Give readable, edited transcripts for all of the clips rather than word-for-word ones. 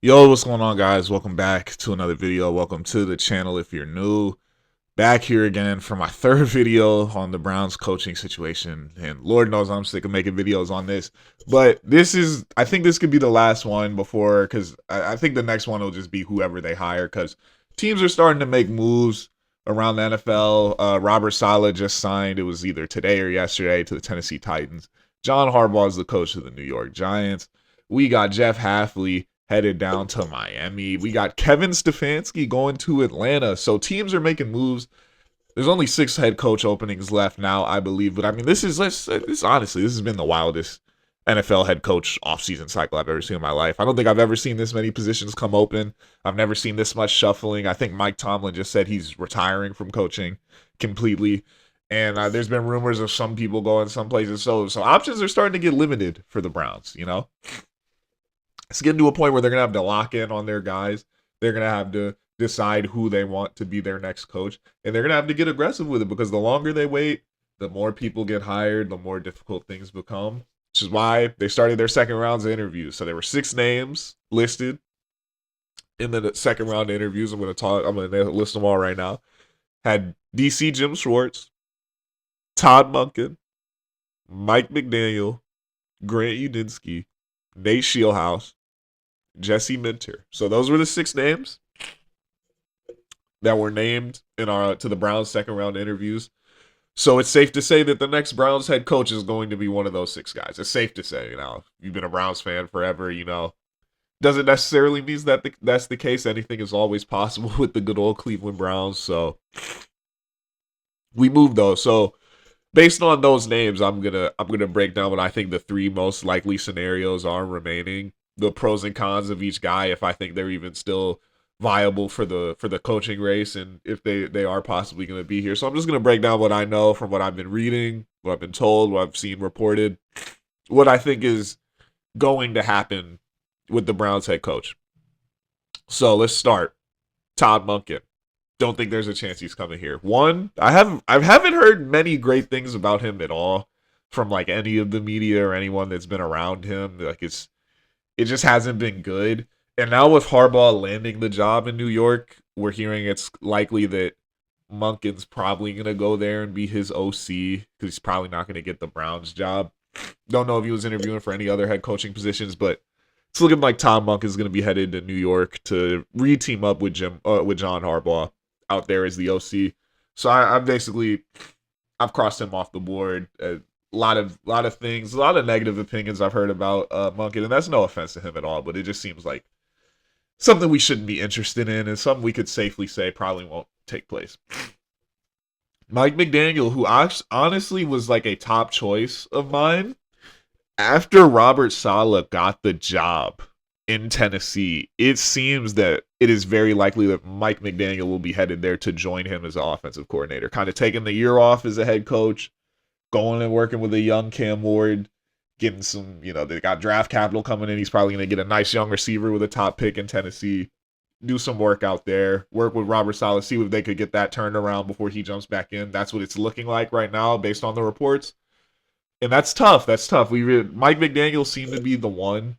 Yo, what's going on, guys? Welcome back to another video. Welcome to the channel if you're new. Back here again for my third video on the Browns coaching situation. And Lord knows I'm sick of making videos on this. But I think this could be the last one before, because I think the next one will just be whoever they hire, because teams are starting to make moves around the NFL. Robert Saleh just signed, it was either today or yesterday, to the Tennessee Titans. John Harbaugh is the coach of the New York Giants. We got Jeff Hafley headed down to Miami. We got Kevin Stefanski going to Atlanta. So teams are making moves. There's only 6 head coach openings left now, I believe. But I mean, this honestly, this has been the wildest NFL head coach offseason cycle I've ever seen in my life. I don't think I've ever seen this many positions come open. I've never seen this much shuffling. I think Mike Tomlin just said he's retiring from coaching completely. And there's been rumors of some people going some places. So options are starting to get limited for the Browns, you know? It's getting to a point where they're going to have to lock in on their guys. They're going to have to decide who they want to be their next coach. And they're going to have to get aggressive with it, because the longer they wait, the more people get hired, the more difficult things become. Which is why they started their second rounds of interviews. So there were 6 names listed in the second round of interviews. I'm going to list them all right now. Had DC Jim Schwartz, Todd Monken, Mike McDaniel, Grant Udinski, Nate Scheelhaase, Jesse Minter. So those were the 6 names that were named in to the Browns second round interviews. So it's safe to say that the next Browns head coach is going to be one of those 6 guys. It's safe to say, you've been a Browns fan forever, doesn't necessarily mean that that's the case. Anything is always possible with the good old Cleveland Browns. So we moved those. So based on those names, I'm gonna break down what I think the 3 most likely scenarios are remaining, the pros and cons of each guy, if I think they're even still viable for the coaching race, and if they are possibly going to be here. So I'm just going to break down what I know from what I've been reading, what I've been told, what I've seen reported, what I think is going to happen with the Browns head coach. So let's start. Todd Monken. Don't think there's a chance he's coming here. One, I haven't heard many great things about him at all from like any of the media or anyone that's been around him. Like it just hasn't been good. And now with Harbaugh landing the job in New York, we're hearing it's likely that Monken's probably going to go there and be his OC, because he's probably not going to get the Browns job. Don't know if he was interviewing for any other head coaching positions, but it's looking like Tom Monken's going to be headed to New York to re-team up with John Harbaugh out there as the OC. So I've crossed him off the board. A lot of things, a lot of negative opinions I've heard about Monken, and that's no offense to him at all, but it just seems like something we shouldn't be interested in, and something we could safely say probably won't take place. Mike McDaniel, who honestly was like a top choice of mine, after Robert Saleh got the job in Tennessee, it seems that it is very likely that Mike McDaniel will be headed there to join him as an offensive coordinator, kind of taking the year off as a head coach, going and working with a young Cam Ward, getting some, they got draft capital coming in. He's probably going to get a nice young receiver with a top pick in Tennessee, do some work out there, work with Robert Saleh, see if they could get that turned around before he jumps back in. That's what it's looking like right now based on the reports. And that's tough. Mike McDaniel seemed to be the one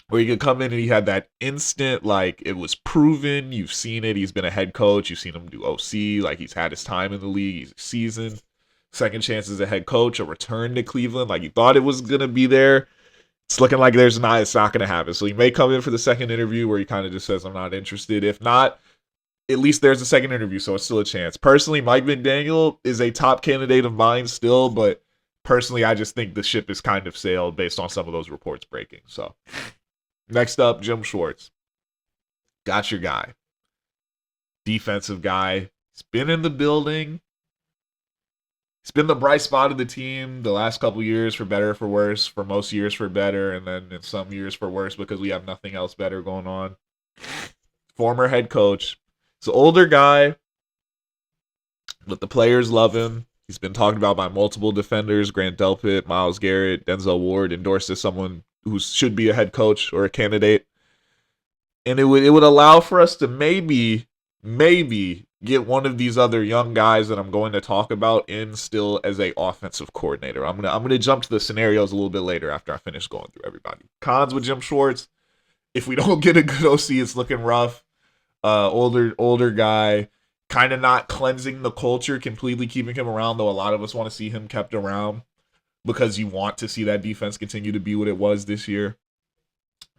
where he could come in and he had that instant, like, it was proven. You've seen it. He's been a head coach. You've seen him do OC. Like, he's had his time in the league. He's seasoned. Second chance as a head coach, a return to Cleveland. Like, you thought it was going to be there. It's looking like it's not going to happen. So he may come in for the second interview where he kind of just says, I'm not interested. If not, at least there's a second interview, so it's still a chance. Personally, Mike McDaniel is a top candidate of mine still, but personally, I just think the ship is kind of sailed based on some of those reports breaking. So next up, Jim Schwartz. Got your guy. Defensive guy. He's been in the building. He's been the bright spot of the team the last couple years, for better or for worse, for most years for better, and then in some years for worse because we have nothing else better going on. Former head coach. He's an older guy, but the players love him. He's been talked about by multiple defenders, Grant Delpit, Myles Garrett, Denzel Ward, endorsed as someone who should be a head coach or a candidate. And it would allow for us to maybe get one of these other young guys that I'm going to talk about in still as a offensive coordinator. I'm gonna jump to the scenarios a little bit later after I finish going through everybody. Cons with Jim Schwartz. if we don't get a good OC, it's looking rough. Older guy, kind of not cleansing the culture, completely keeping him around, though a lot of us want to see him kept around because you want to see that defense continue to be what it was this year.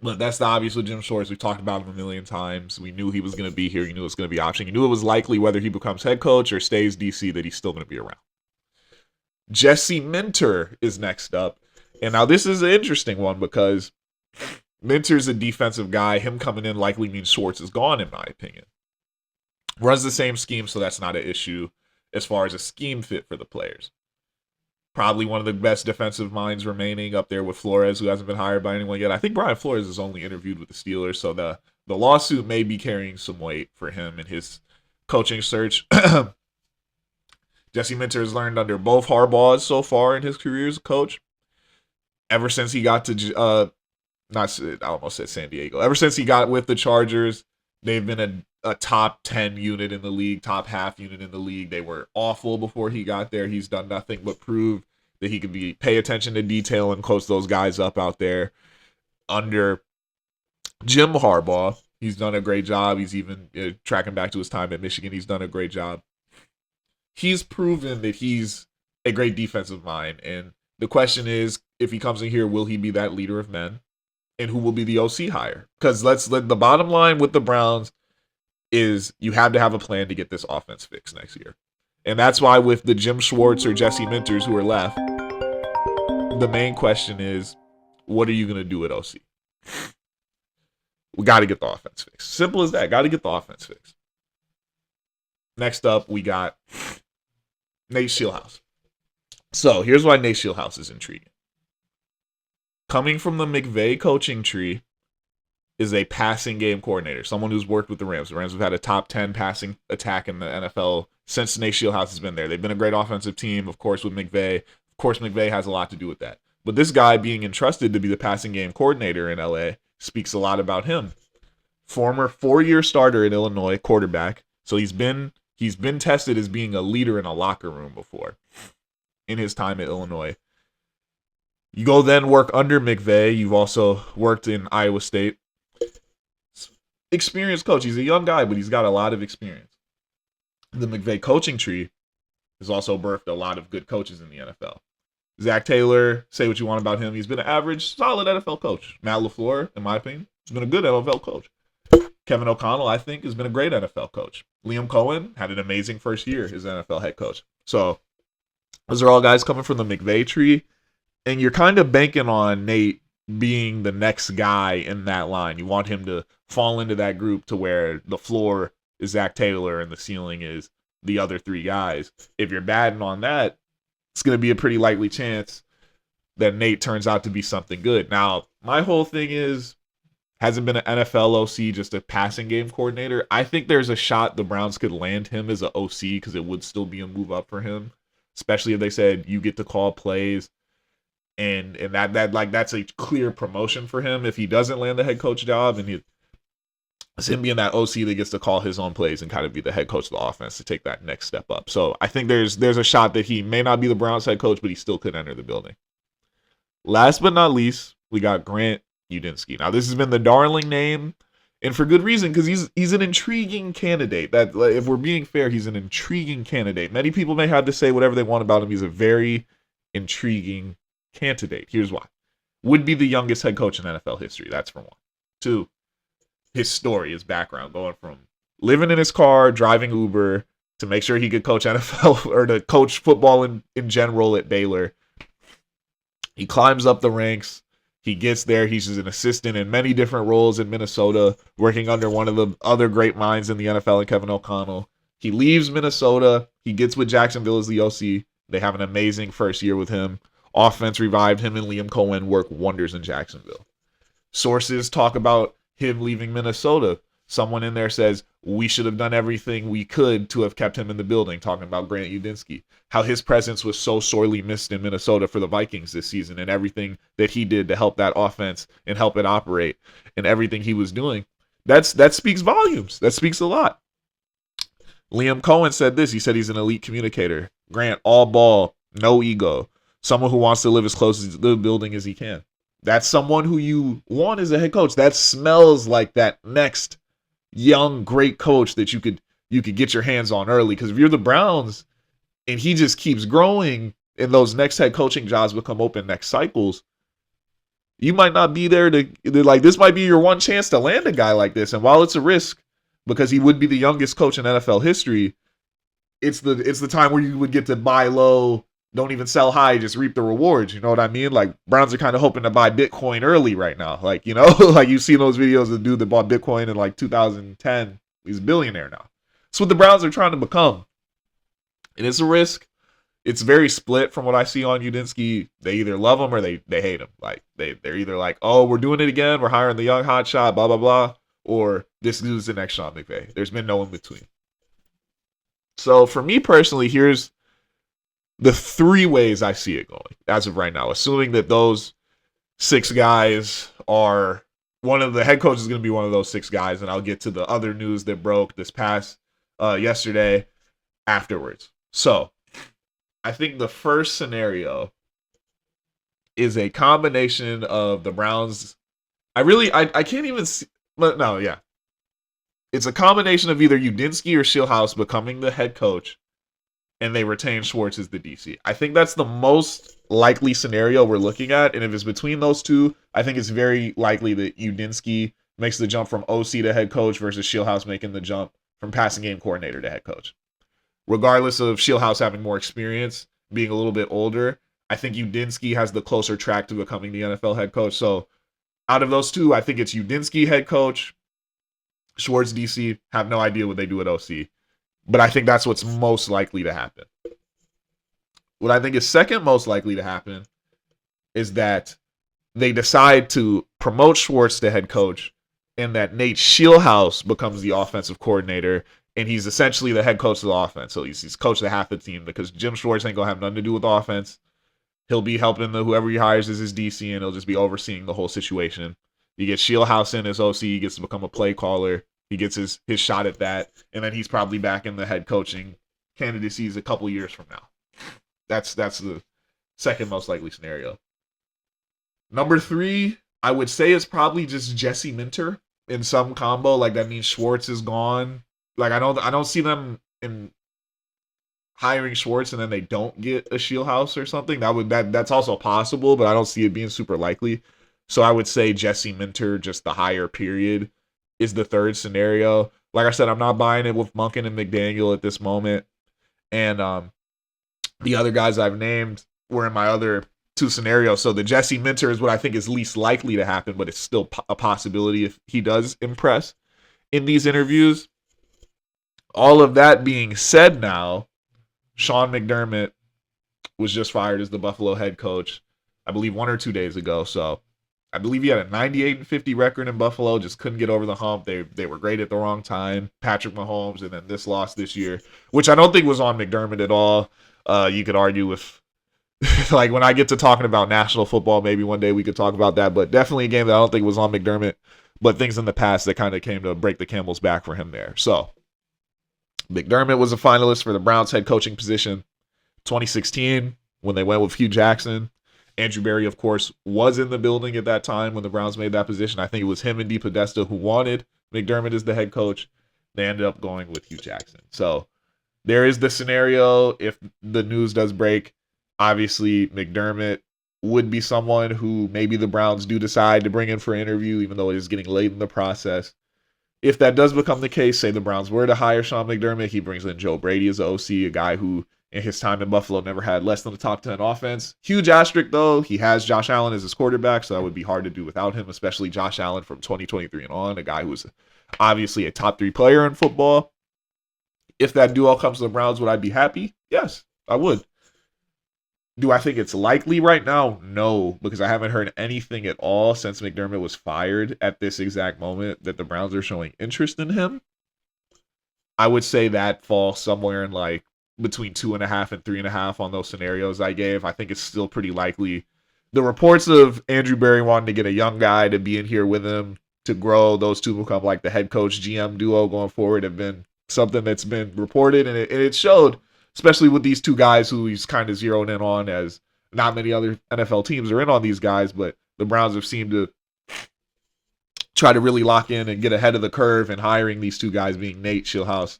But that's the obvious with Jim Schwartz. We've talked about him a million times. We knew he was going to be here. You knew it was going to be option. You knew it was likely whether he becomes head coach or stays DC that he's still going to be around. Jesse Minter is next up. And now this is an interesting one because Minter's a defensive guy. Him coming in likely means Schwartz is gone, in my opinion. Runs the same scheme, so that's not an issue as far as a scheme fit for the players. Probably one of the best defensive minds remaining, up there with Flores, who hasn't been hired by anyone yet. I think Brian Flores is only interviewed with the Steelers, so the lawsuit may be carrying some weight for him in his coaching search. Jesse Minter has learned under both Harbaughs so far in his career as a coach. Ever since he got to, I almost said San Diego. Ever since he got with the Chargers, they've been a top 10 unit in the league, top half unit in the league. They were awful before he got there. He's done nothing but prove that he can pay attention to detail and coach those guys up out there. Under Jim Harbaugh, he's done a great job. He's even tracking back to his time at Michigan. He's done a great job. He's proven that he's a great defensive mind. And the question is, if he comes in here, will he be that leader of men? And who will be the OC hire? Because the bottom line with the Browns is you have to have a plan to get this offense fixed next year. And that's why with the Jim Schwartz or Jesse Minters who are left, the main question is, what are you going to do at OC? We got to get the offense fixed. Simple as that. Got to get the offense fixed. Next up, we got Nate Scheelhaase. So here's why Nate Scheelhaase is intriguing. Coming from the McVay coaching tree is a passing game coordinator, someone who's worked with the Rams. The Rams have had a top 10 passing attack in the NFL since Nate Scheelhaase has been there. They've been a great offensive team, of course, with McVay. Of course, McVay has a lot to do with that. But this guy being entrusted to be the passing game coordinator in LA speaks a lot about him. Former 4-year starter in Illinois, quarterback. So he's been tested as being a leader in a locker room before in his time at Illinois. You go then work under McVay. You've also worked in Iowa State. Experienced coach. He's a young guy, but he's got a lot of experience. The McVay coaching tree has also birthed a lot of good coaches in the NFL. Zach Taylor, say what you want about him. He's been an average, solid NFL coach. Matt LaFleur, in my opinion, has been a good NFL coach. Kevin O'Connell, I think, has been a great NFL coach. Liam Cohen had an amazing first year as NFL head coach. So those are all guys coming from the McVay tree. And you're kind of banking on Nate being the next guy in that line. You want him to fall into that group to where the floor is Zach Taylor and the ceiling is the other three guys. If you're batting on that, it's going to be a pretty likely chance that Nate turns out to be something good. Now, my whole thing is, hasn't been an NFL OC, just a passing game coordinator. I think there's a shot the Browns could land him as an OC because it would still be a move up for him, especially if they said you get to call plays. And that's a clear promotion for him if he doesn't land the head coach job, and it's him being that OC that gets to call his own plays and kind of be the head coach of the offense to take that next step up. So I think there's a shot that he may not be the Browns head coach, but he still could enter the building. Last but not least, we got Grant Udinski. Now this has been the darling name, and for good reason, because he's an intriguing candidate. That, if we're being fair, he's an intriguing candidate. Many people may have to say whatever they want about him. He's a very intriguing candidate. Here's why. Would be the youngest head coach in NFL history. That's for one. Two, his story, his background, going from living in his car, driving Uber to make sure he could coach NFL or to coach football in general at Baylor. He climbs up the ranks. He gets there. He's an assistant in many different roles in Minnesota, working under one of the other great minds in the NFL, Kevin O'Connell. He leaves Minnesota. He gets with Jacksonville as the OC. They have an amazing first year with him. Offense revived. Him and Liam Cohen work wonders in Jacksonville. Sources talk about him leaving Minnesota. Someone in there says, we should have done everything we could to have kept him in the building, talking about Grant Udinski. How his presence was so sorely missed in Minnesota for the Vikings this season, and everything that he did to help that offense and help it operate and everything he was doing. That speaks volumes. That speaks a lot. Liam Cohen said this. He said he's an elite communicator. Grant, all ball, no ego. Someone who wants to live as close to the building as he can. That's someone who you want as a head coach. That smells like that next young great coach that you could get your hands on early. Because if you're the Browns and he just keeps growing and those next head coaching jobs become open next cycles, you might not be there to like, this might be your one chance to land a guy like this. And while it's a risk because he would be the youngest coach in NFL history, it's the time where you would get to buy low, don't even sell high, just reap the rewards. You know what I mean? Like, Browns are kind of hoping to buy Bitcoin early right now. Like, you know, like you've seen those videos of the dude that bought Bitcoin in like 2010. He's a billionaire now. That's what the Browns are trying to become. And it's a risk. It's very split from what I see on Udinski. They either love him or they hate him. Like, they're either like, oh, we're doing it again, we're hiring the young hot shot, blah, blah, blah. Or this dude's the next Sean McVay. There's been no in between. So for me personally, here's the 3 ways I see it going as of right now. Assuming that those 6 guys are, one of the head coaches is going to be one of those 6 guys, and I'll get to the other news that broke this past yesterday afterwards. So I think the first scenario is a combination of the Browns. I can't even see, but no, yeah. It's a combination of either Udinski or Scheelhaase becoming the head coach, and they retain Schwartz as the DC. I think that's the most likely scenario we're looking at, and if it's between those two, I think it's very likely that Udinski makes the jump from OC to head coach versus Scheelhaase making the jump from passing game coordinator to head coach. Regardless of Scheelhaase having more experience, being a little bit older, I think Udinski has the closer track to becoming the NFL head coach. So out of those two, I think it's Udinski head coach, Schwartz DC. Have no idea what they do at OC. But I think that's what's most likely to happen. What I think is second most likely to happen is that they decide to promote Schwartz to head coach and that Nate Scheelhaase becomes the offensive coordinator, and he's essentially the head coach of the offense. So he's coach of half the team because Jim Schwartz ain't going to have nothing to do with offense. He'll be helping whoever he hires as his DC, and he'll just be overseeing the whole situation. You get Scheelhaase in as OC, he gets to become a play caller. He gets his shot at that, and then he's probably back in the head coaching candidacies a couple years from now. That's the second most likely scenario. Number 3, I would say is probably just Jesse Minter in some combo. Like, that means Schwartz is gone. Like, I don't see them in hiring Schwartz and then they don't get a Scheelhaase or something. That's also possible, but I don't see it being super likely. So I would say Jesse Minter, just the higher period, is the third scenario. Like I said, I'm not buying it with Monken and McDaniel at this moment. And the other guys I've named were in my other 2 scenarios. So the Jesse Minter is what I think is least likely to happen, but it's still a possibility if he does impress in these interviews. All of that being said now, Sean McDermott was just fired as the Buffalo head coach, I believe 1 or 2 days ago. So I believe he had a 98-50 record in Buffalo, just couldn't get over the hump. They were great at the wrong time. Patrick Mahomes, and then this loss this year, which I don't think was on McDermott at all. You could argue with, like, when I get to talking about national football, maybe one day we could talk about that, but definitely a game that I don't think was on McDermott, but things in the past that kind of came to break the camel's back for him there. So McDermott was a finalist for the Browns head coaching position 2016 when they went with Hugh Jackson. Andrew Berry, of course, was in the building at that time when the Browns made that position. I think it was him and DePodesta who wanted McDermott as the head coach. They ended up going with Hugh Jackson. So there is the scenario if the news does break. Obviously, McDermott would be someone who maybe the Browns do decide to bring in for an interview, even though it is getting late in the process. If that does become the case, say the Browns were to hire Sean McDermott, he brings in Joe Brady as the OC, a guy who in his time in Buffalo never had less than a top 10 offense. Huge asterisk, though. He has Josh Allen as his quarterback, so that would be hard to do without him, especially Josh Allen from 2023 and on, a guy who was obviously a top 3 player in football. If that duo comes to the Browns, would I be happy? Yes, I would. Do I think it's likely right now? No, because I haven't heard anything at all since McDermott was fired at this exact moment that the Browns are showing interest in him. I would say that falls somewhere in like between 2.5 and 3.5 on those scenarios I gave. I think it's still pretty likely. The reports of Andrew Berry wanting to get a young guy to be in here with him to grow those two become like the head coach GM duo going forward have been something that's been reported, and it showed, especially with these 2 guys who he's kind of zeroing in on, as not many other NFL teams are in on these guys, but the Browns have seemed to try to really lock in and get ahead of the curve in hiring these two guys, being Nate Scheelhaase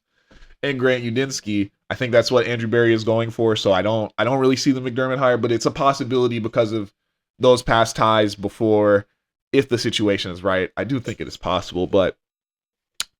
and Grant Udinski. I think that's what Andrew Berry is going for. So I don't really see the McDermott hire, but it's a possibility because of those past ties before. If the situation is right, I do think it is possible. But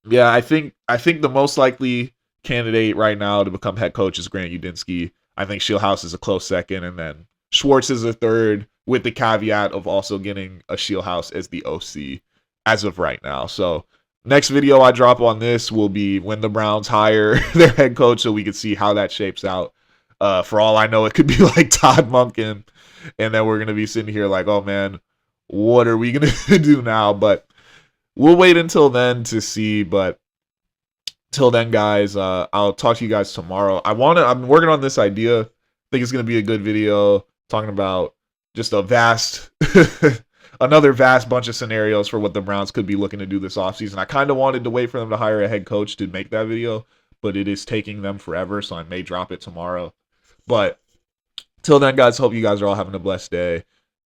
yeah, I think the most likely candidate right now to become head coach is Grant Udinski. I think Scheelhaase is a close second, and then Schwartz is a third, with the caveat of also getting a Scheelhaase as the OC as of right now. So next video I drop on this will be when the Browns hire their head coach, so we can see how that shapes out. For all I know, it could be like Todd Monken, and then we're going to be sitting here like, oh man, what are we going to do now? But we'll wait until then to see. But till then, guys, I'll talk to you guys tomorrow. I'm working on this idea. I think it's going to be a good video talking about just a vast, another vast bunch of scenarios for what the Browns could be looking to do this offseason. I kind of wanted to wait for them to hire a head coach to make that video, but it is taking them forever, so I may drop it tomorrow. But till then, guys, hope you guys are all having a blessed day.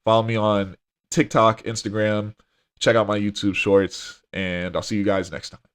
Follow me on TikTok, Instagram. Check out my YouTube shorts, and I'll see you guys next time.